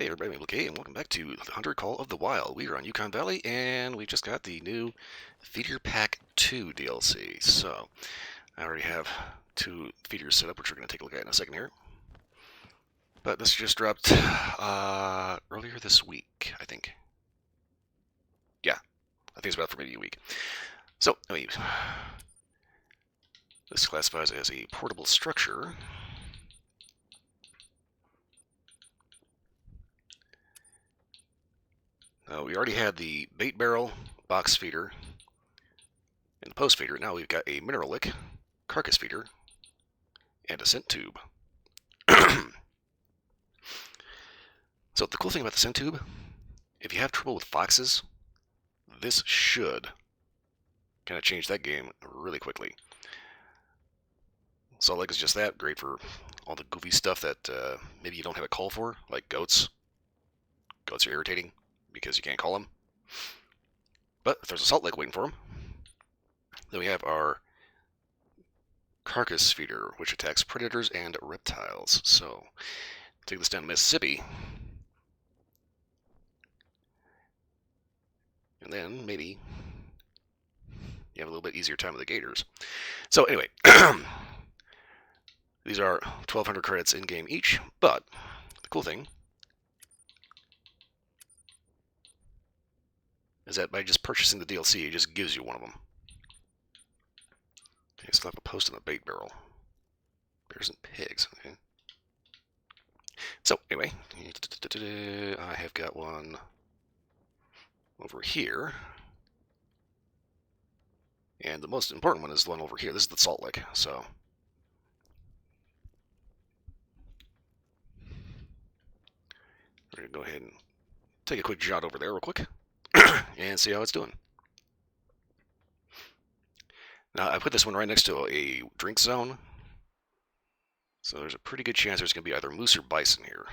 Hey everybody, I'm okay, and welcome back to the Hunter Call of the Wild. We are on Yukon Valley, and we just got the new Feeder Pack 2 DLC. So, I already have 2 feeders set up, which we're going to take a look at in a second here. But this just dropped earlier this week, I think. Yeah, I think it's about for maybe a week. So, anyways, this classifies as a portable structure. We already had the bait barrel, box feeder, and the post feeder. Now we've got a mineral lick, carcass feeder, and a scent tube. So the cool thing about the scent tube, if you have trouble with foxes, this should kind of change that game really quickly. Salt lick is just that, great for all the goofy stuff that maybe you don't have a call for, like goats. Goats are irritating because you can't call them. But if there's a salt lick waiting for them, then we have our carcass feeder, which attacks predators and reptiles. So, take this down to Mississippi, and then maybe you have a little bit easier time with the gators. So anyway, these are 1,200 credits in game each, but the cool thing is that by just purchasing the DLC, it just gives you one of them. Okay, still have a post in the bait barrel. Bears and pigs. Okay. So anyway, I have got one over here. And the most important one is the one over here. This is the salt lick. So we're going to go ahead and take a quick jot over there real quick and see how it's doing. Now, I put this one right next to a drink zone. So there's a pretty good chance there's going to be either moose or bison here.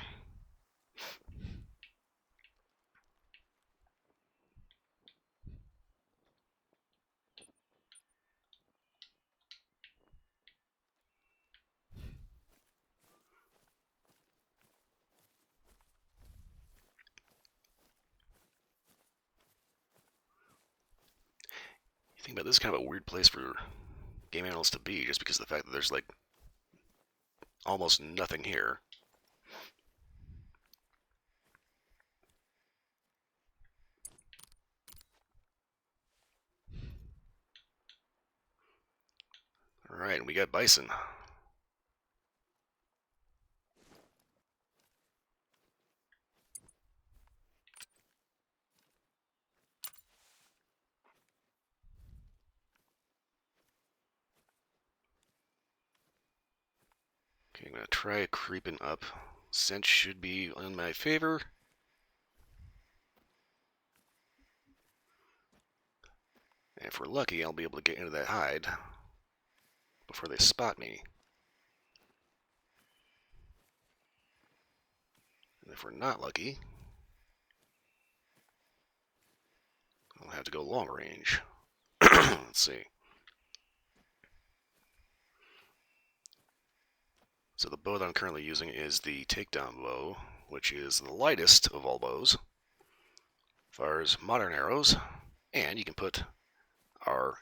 You think about this is kind of a weird place for game animals to be, just because of the fact that there's like almost nothing here. Alright, we got bison. Okay, I'm going to try creeping up. Scent should be in my favor. And if we're lucky, I'll be able to get into that hide before they spot me. And if we're not lucky, I'll have to go long range. Let's see. So the bow that I'm currently using is the takedown bow, which is the lightest of all bows. Fires modern arrows, and you can put our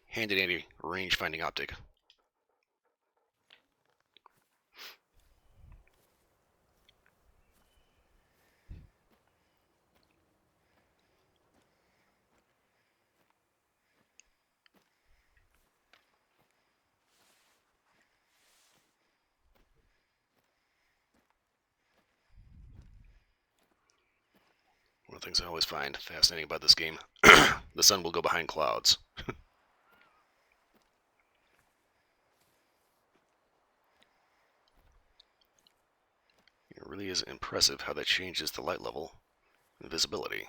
handy-dandy range-finding optic. One of the things I always find fascinating about this game, the sun will go behind clouds. It really is impressive how that changes the light level and visibility.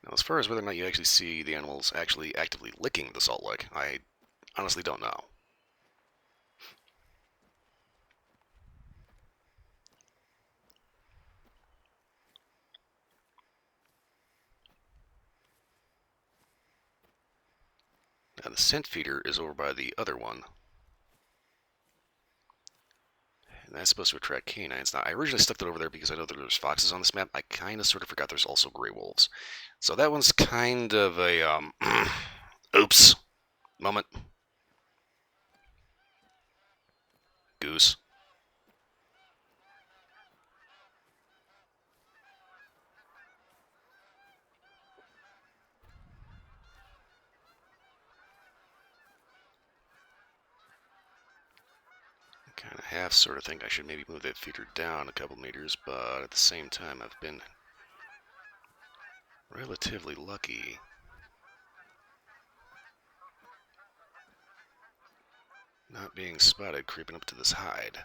Now, as far as whether or not you actually see the animals actually actively licking the salt lick, I honestly don't know. Now the scent feeder is over by the other one. And that's supposed to attract canines. Now, I originally stuck that over there because I know that there's foxes on this map. I kind of sort of forgot there's also gray wolves. So that one's kind of a, oops moment. Goose. Kind of half sort of think I should maybe move that feeder down a couple meters, but at the same time I've been relatively lucky. Not being spotted creeping up to this hide.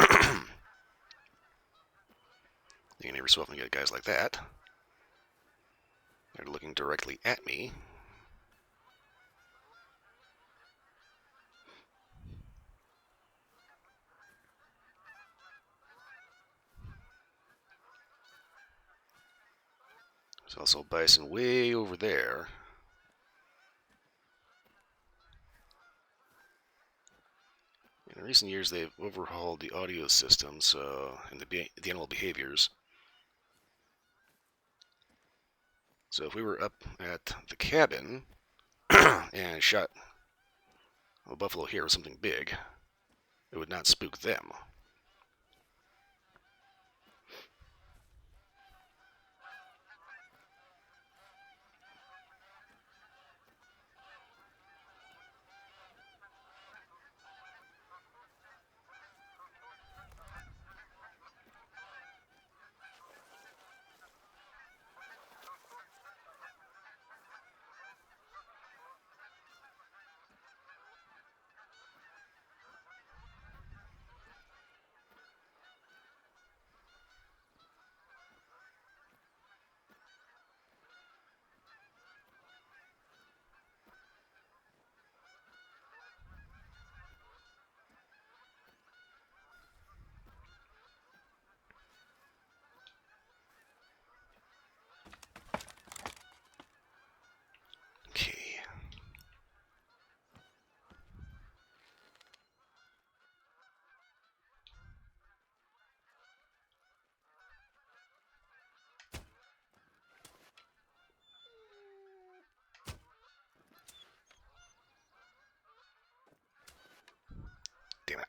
You can every so often get guys like that. They're looking directly at me. There's also a bison way over there. In recent years, they've overhauled the audio systems and the animal behaviors. So if we were up at the cabin and shot a buffalo here or something big, it would not spook them. Okay. Damn it.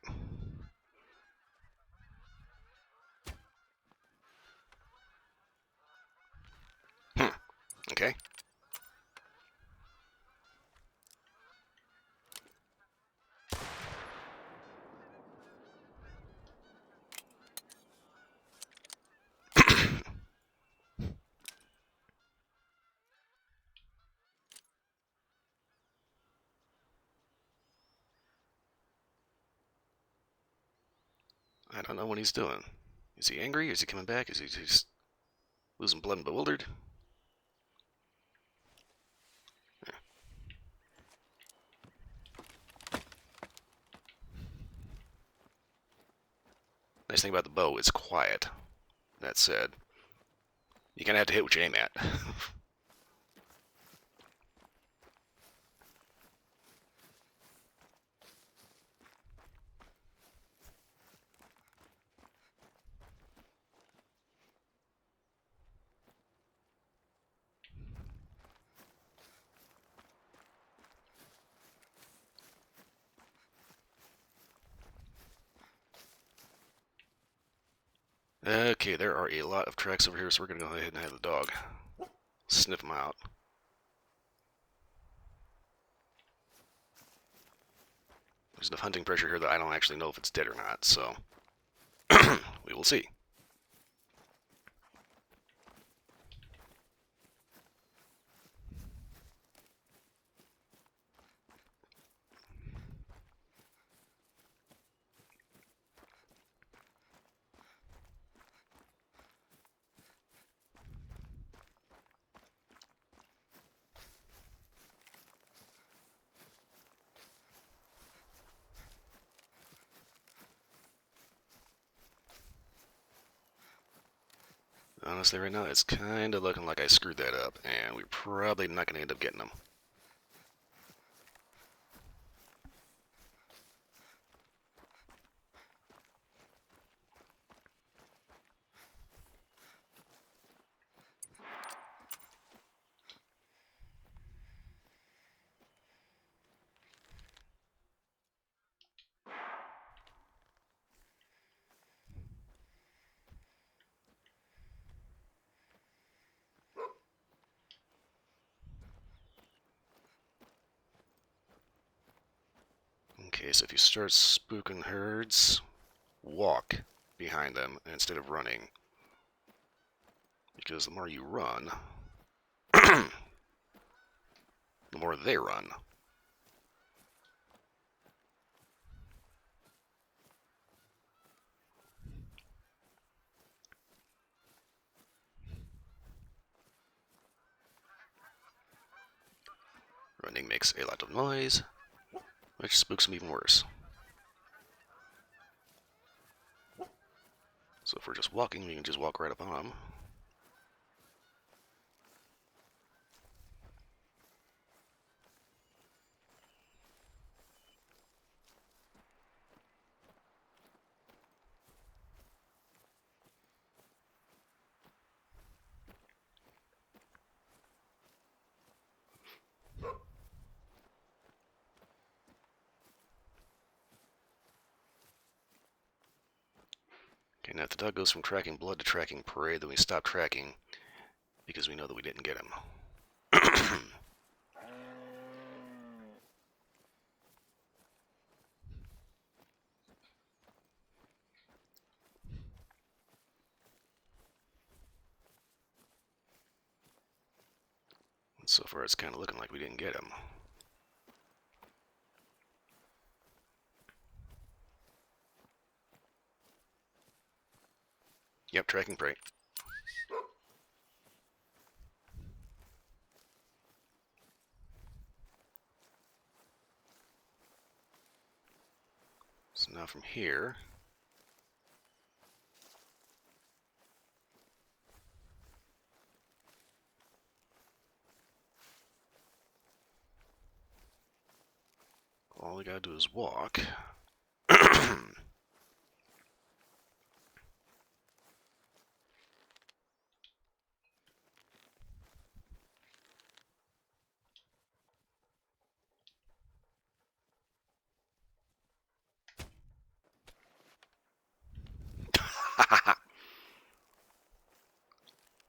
Okay. I don't know what he's doing. Is he angry? Is he coming back? Is he just losing blood and bewildered? Nice thing about the bow, it's quiet. That said, you kind of have to hit what you aim at. Okay, there are a lot of tracks over here, so we're going to go ahead and have the dog sniff them out. There's enough hunting pressure here that I don't actually know if it's dead or not, so we will see. Honestly, right now, it's kind of looking like I screwed that up, and we're probably not going to end up getting them. Okay, so if you start spooking herds, walk behind them instead of running. Because the more you run, the more they run. Running makes a lot of noise, which spooks them even worse. So if we're just walking, we can just walk right up on them. Okay, now if the dog goes from tracking blood to tracking prey, then we stop tracking because we know that we didn't get him. So far, it's kind of looking like we didn't get him. Yep, tracking prey. So now from here, all we gotta do is walk.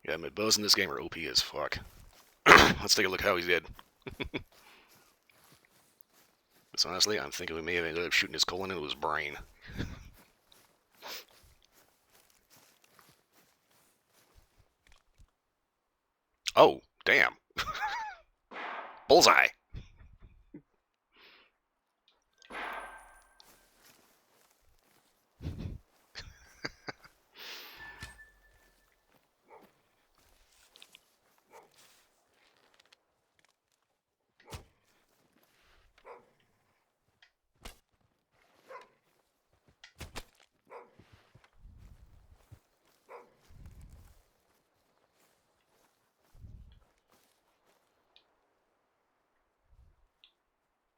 Yeah, my bows in this game are OP as fuck. Let's take a look how he did. But honestly, I'm thinking we may have ended up shooting his colon into his brain. Oh, damn. Bullseye.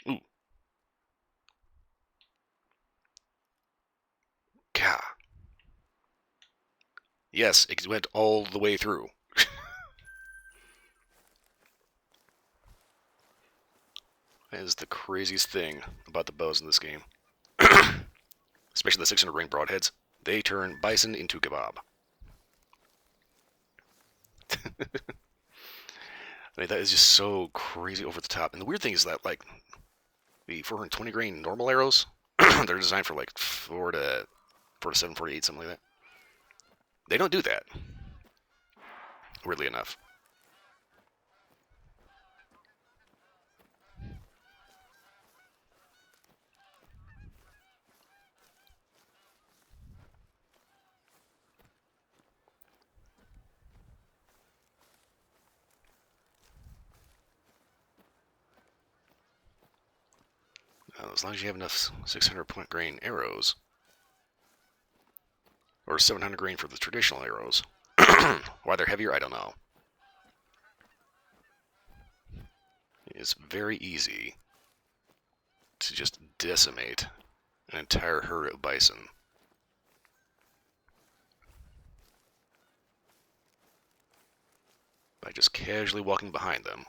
Ooh. Gah. Yes, it went all the way through. That is the craziest thing about the bows in this game. Especially the 600 ring broadheads. They turn bison into kebab. I mean, that is just so crazy over the top. And the weird thing is that, like, the 420 grain normal arrows, they're designed for like 4 to 7, 48, something like that. They don't do that, weirdly enough. As long as you have enough 600 point grain arrows, or 700 grain for the traditional arrows. Why they're heavier, I don't know. It's very easy to just decimate an entire herd of bison. By just casually walking behind them.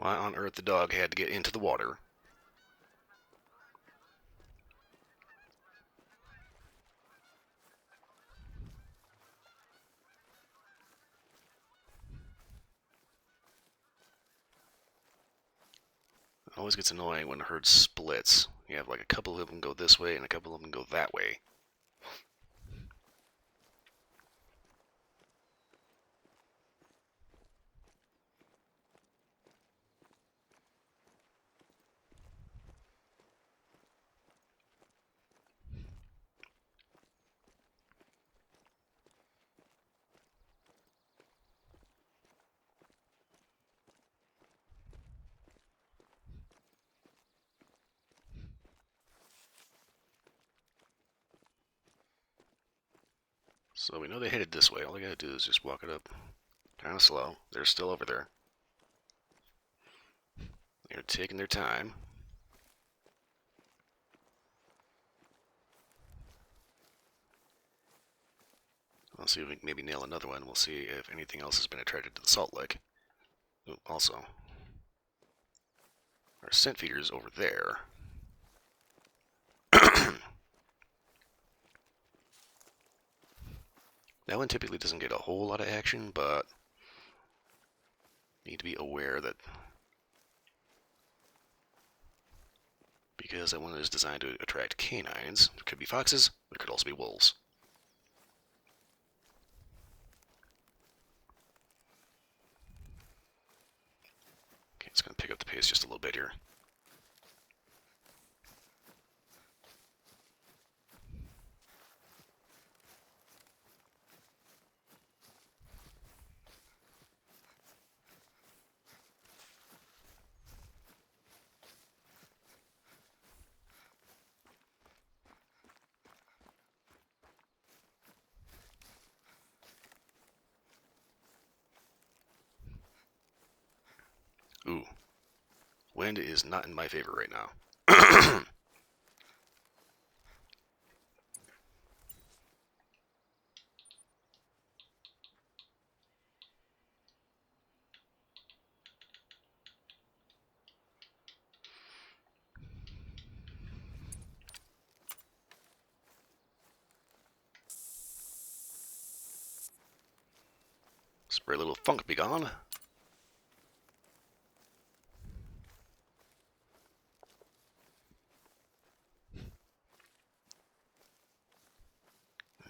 Why on earth the dog had to get into the water. It always gets annoying when the herd splits. You have like a couple of them go this way and a couple of them go that way. So we know they headed this way. All I gotta do is just walk it up kind of slow. They're still over there. They're taking their time. I'll see if we can maybe nail another one. We'll see if anything else has been attracted to the salt lick. Ooh, also, our scent feeder's over there. That one typically doesn't get a whole lot of action, but need to be aware that because that one is designed to attract canines, there could be foxes, there could also be wolves. Okay, it's going to pick up the pace just a little bit here. Ooh, wind is not in my favor right now. Spray a little funk be gone.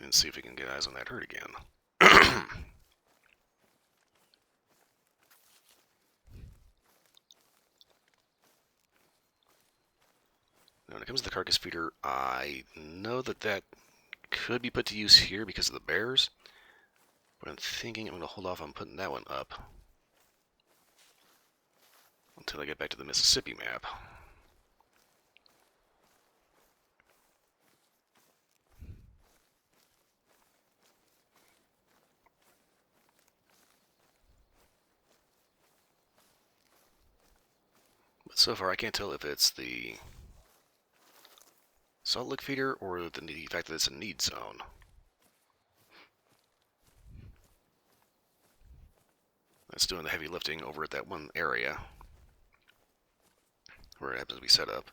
And see if we can get eyes on that herd again. Now, when it comes to the carcass feeder, I know that could be put to use here because of the bears, but I'm thinking I'm going to hold off on putting that one up until I get back to the Mississippi map. But so far I can't tell if it's the salt lick feeder or the fact that it's a need zone. That's doing the heavy lifting over at that one area where it happens to be set up.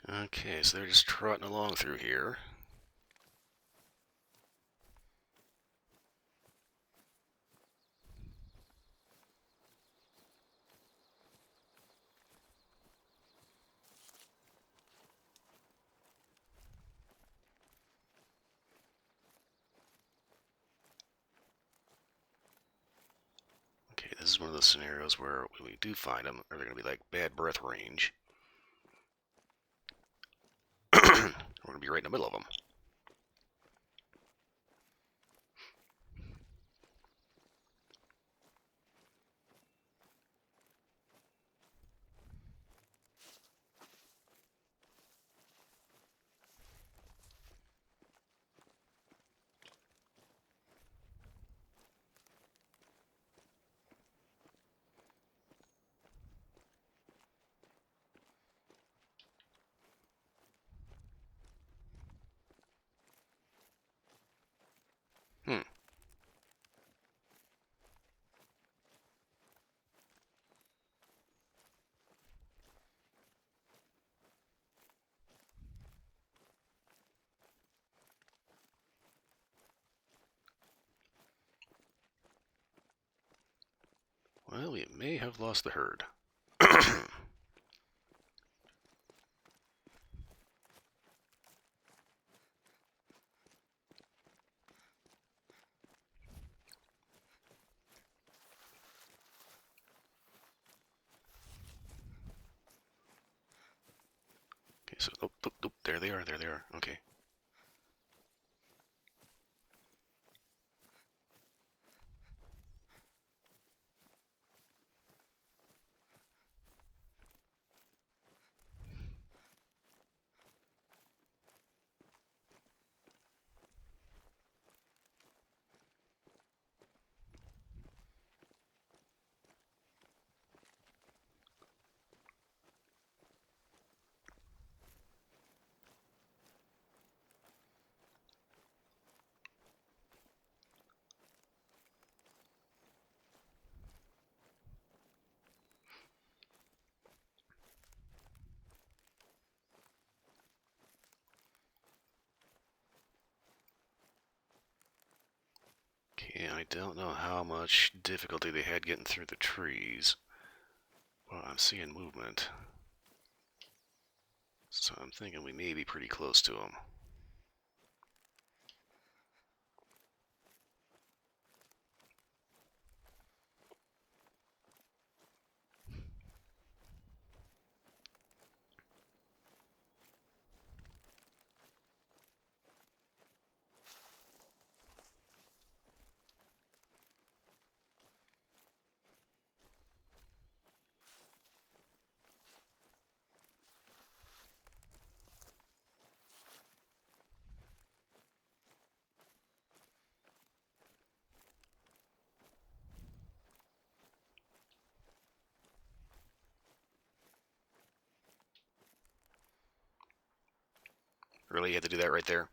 Okay, so they're just trotting along through here. Okay, this is one of those scenarios where when we do find them, are they going to be like bad breath range? We're going to be right in the middle of them. Hmm. Well, we may have lost the herd. Okay, so there they are. There they are. Okay. Okay, I don't know how much difficulty they had getting through the trees. Well, I'm seeing movement. So I'm thinking we may be pretty close to them. Really, you had to do that right there?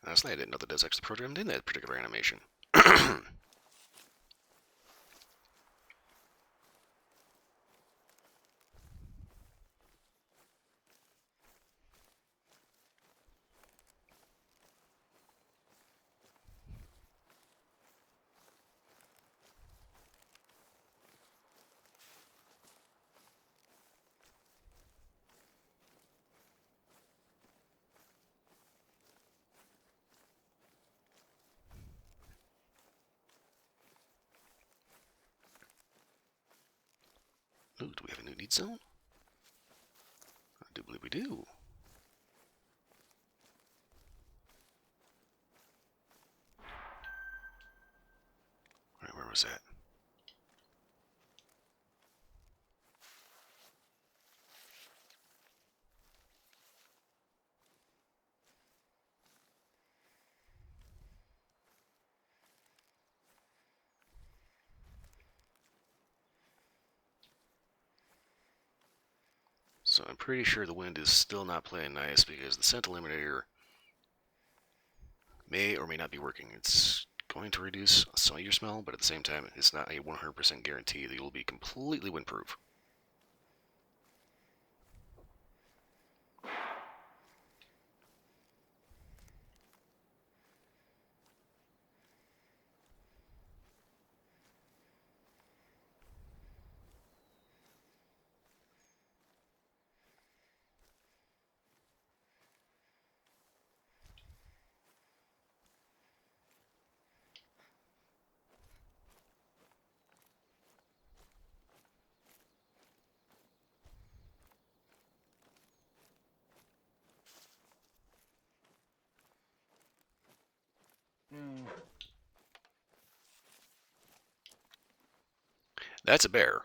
Honestly, I didn't know that was actually programmed in that particular animation. Ooh, do we have a new need zone? I do believe we do. Alright, where was that? So I'm pretty sure the wind is still not playing nice because the scent eliminator may or may not be working. It's going to reduce some of your smell, but at the same time, it's not a 100% guarantee that you'll be completely windproof. That's a bear.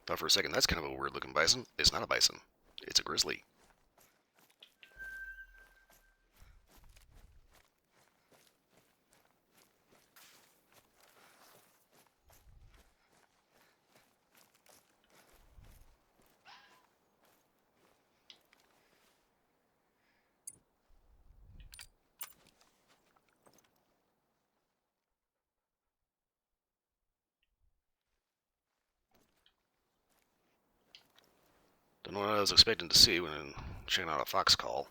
Thought for a second that's kind of a weird looking bison. It's not a bison. It's a grizzly. Don't know what I was expecting to see when checking out a fox call.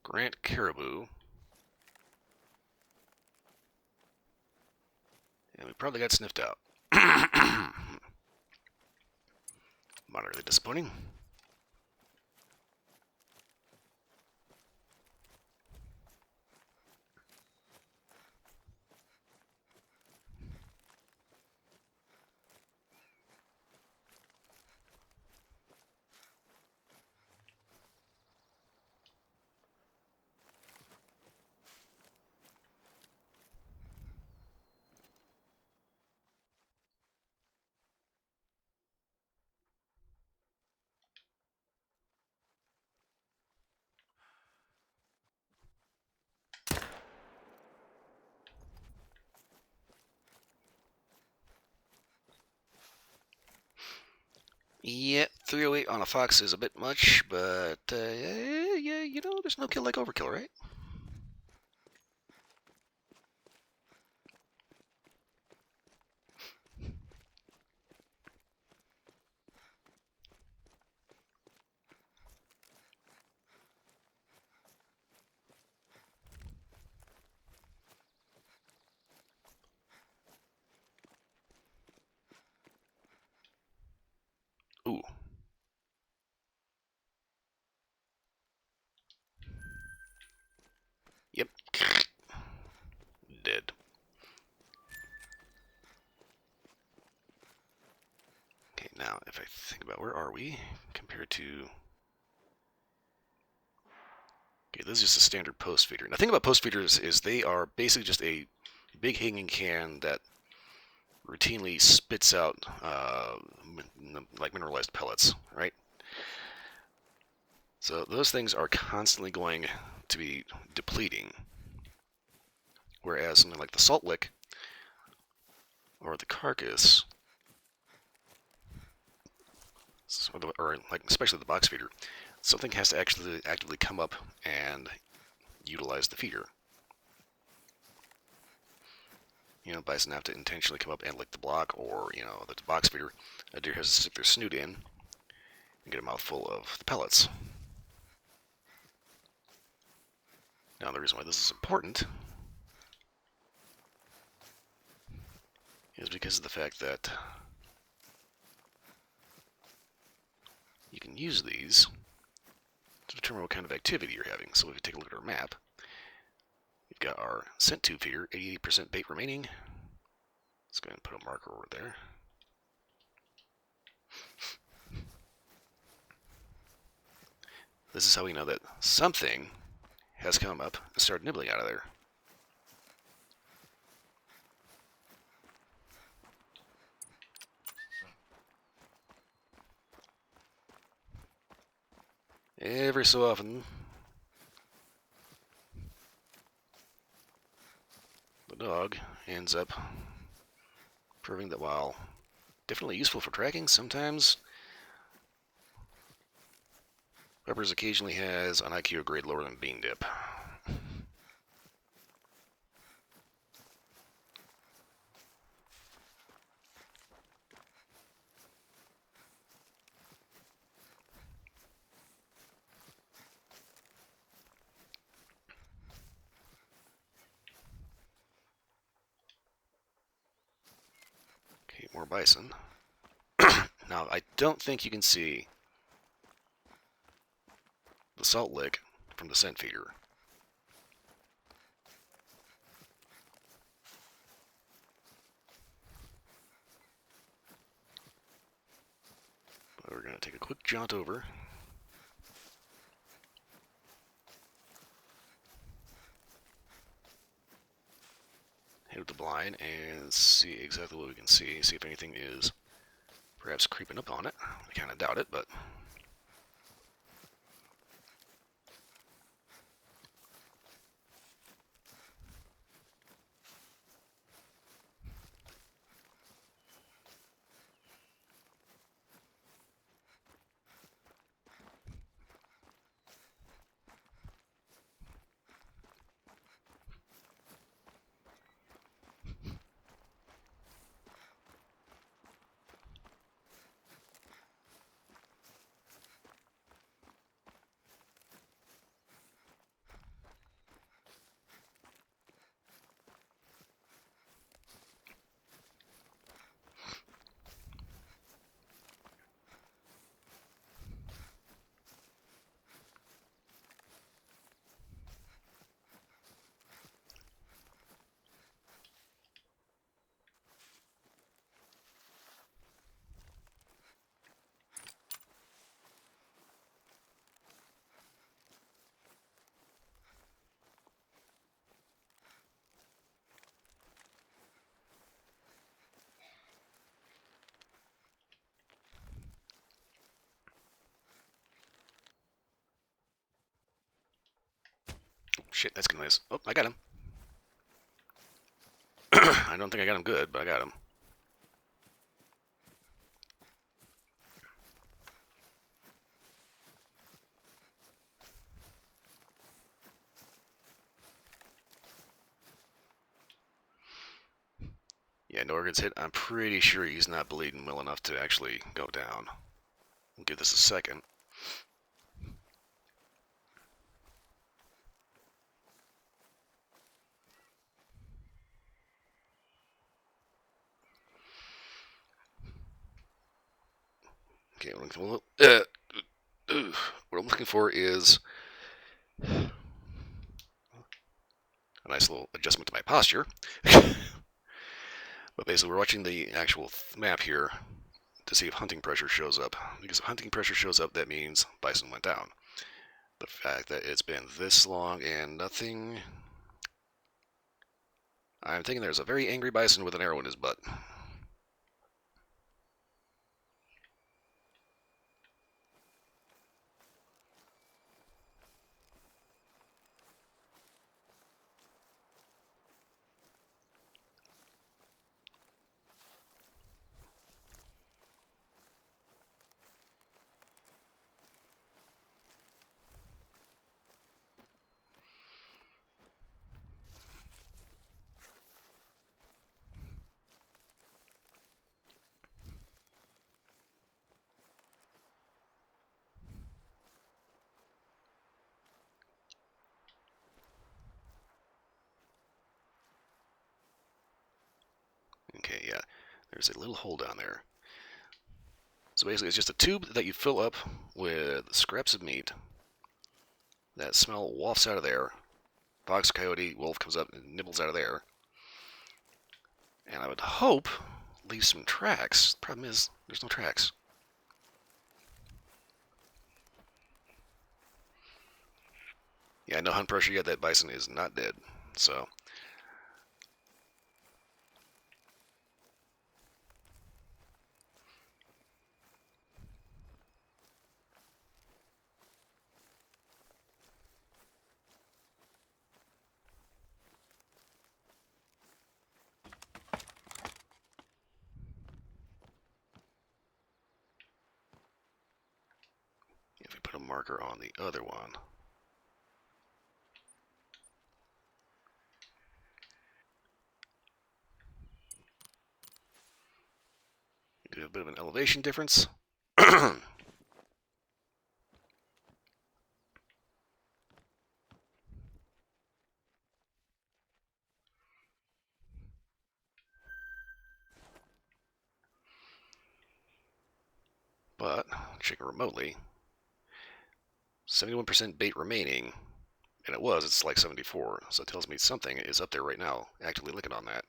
Grant Caribou. And we probably got sniffed out. Moderately disappointing. Yeah, 308 on a fox is a bit much, but yeah, you know, there's no kill like overkill, right? Ooh. Yep. Dead. Okay, now if I think about where are we compared to... Okay, this is just a standard post feeder. Now, the thing about post feeders is they are basically just a big hanging can that routinely spits out like mineralized pellets, right? So those things are constantly going to be depleting, whereas something like the salt lick or the carcass, or like especially the box feeder, something has to actually actively come up and utilize the feeder. bison have to intentionally come up and lick the block, or, the box feeder, a deer has to stick their snoot in and get a mouthful of the pellets. Now, the reason why this is important is because of the fact that you can use these to determine what kind of activity you're having. So if you take a look at our map, we've got our scent tube feeder, 88% bait remaining. Let's go ahead and put a marker over there. This is how we know that something has come up and started nibbling out of there. Every so often, the dog ends up proving that while definitely useful for tracking, sometimes Weber's occasionally has an IQ grade lower than Bean Dip. Okay, more bison. Now, I don't think you can see the salt lick from the scent feeder. But we're going to take a quick jaunt over. Hit with the blind and see exactly what we can see. See if anything is perhaps creeping up on it. I kind of doubt it, but shit, that's gonna miss. Oh, I got him. I don't think I got him good, but I got him. Yeah, Nor gets hit. I'm pretty sure he's not bleeding well enough to actually go down. We'll give this a second. Okay, what I'm looking for is a nice little adjustment to my posture. But basically, we're watching the actual map here to see if hunting pressure shows up. Because if hunting pressure shows up, that means bison went down. The fact that it's been this long and nothing... I'm thinking there's a very angry bison with an arrow in his butt. Okay, yeah. There's a little hole down there. So basically, it's just a tube that you fill up with scraps of meat. That smell wafts out of there. Fox, coyote, wolf comes up and nibbles out of there. And I would hope leave some tracks. Problem is, there's no tracks. Yeah, no hunt pressure yet. That bison is not dead. So, if we put a marker on the other one. We do have a bit of an elevation difference. But, checking remotely, 71% bait remaining, and it's like 74, so it tells me something is up there right now, actively looking on that.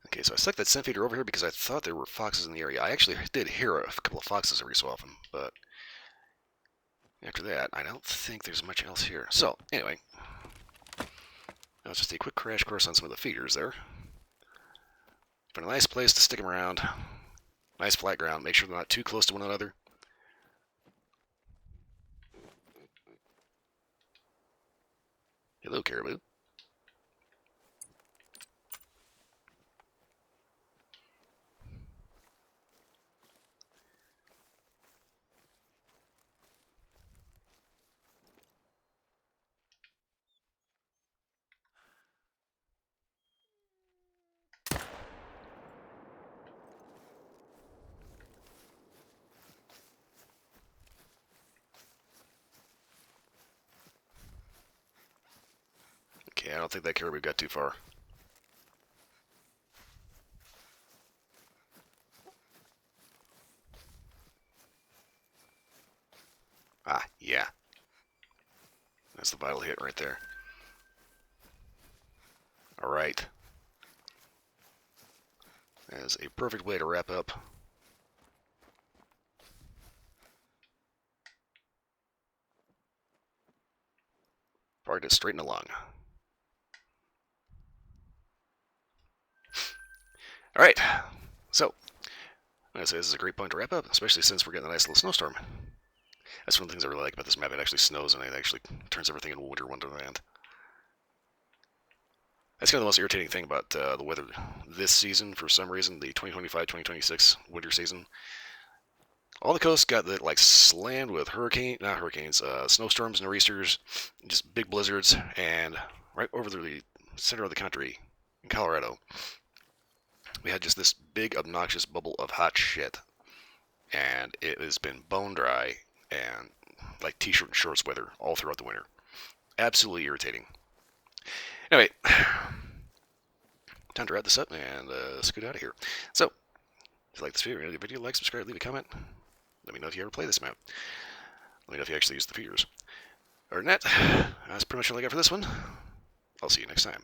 Okay, so I stuck that scent feeder over here because I thought there were foxes in the area. I actually did hear a couple of foxes every so often, but after that, I don't think there's much else here. So, anyway, that was just a quick crash course on some of the feeders there. Find a nice place to stick them around. Nice flat ground. Make sure they're not too close to one another. Hello, caribou. Okay, I don't think that caribou got too far. Ah, yeah. That's the vital hit right there. All right. That is a perfect way to wrap up. Parked it straight in the lung. All right. So, I'd say this is a great point to wrap up, especially since we're getting a nice little snowstorm. That's one of the things I really like about this map. It actually snows and it actually turns everything into winter wonderland. That's kind of the most irritating thing about the weather this season. For some reason, the 2025-2026 winter season, all the coasts got like slammed with snowstorms, nor'easters, just big blizzards, and right over the center of the country in Colorado, we had just this big obnoxious bubble of hot shit, and it has been bone dry and like t-shirt and shorts weather all throughout the winter. Absolutely irritating. Anyway, time to wrap this up and scoot out of here. So, if you like this video, like, subscribe, leave a comment. Let me know if you ever play this map. Let me know if you actually use the feeders. Other than that, that's pretty much all I got for this one. I'll see you next time.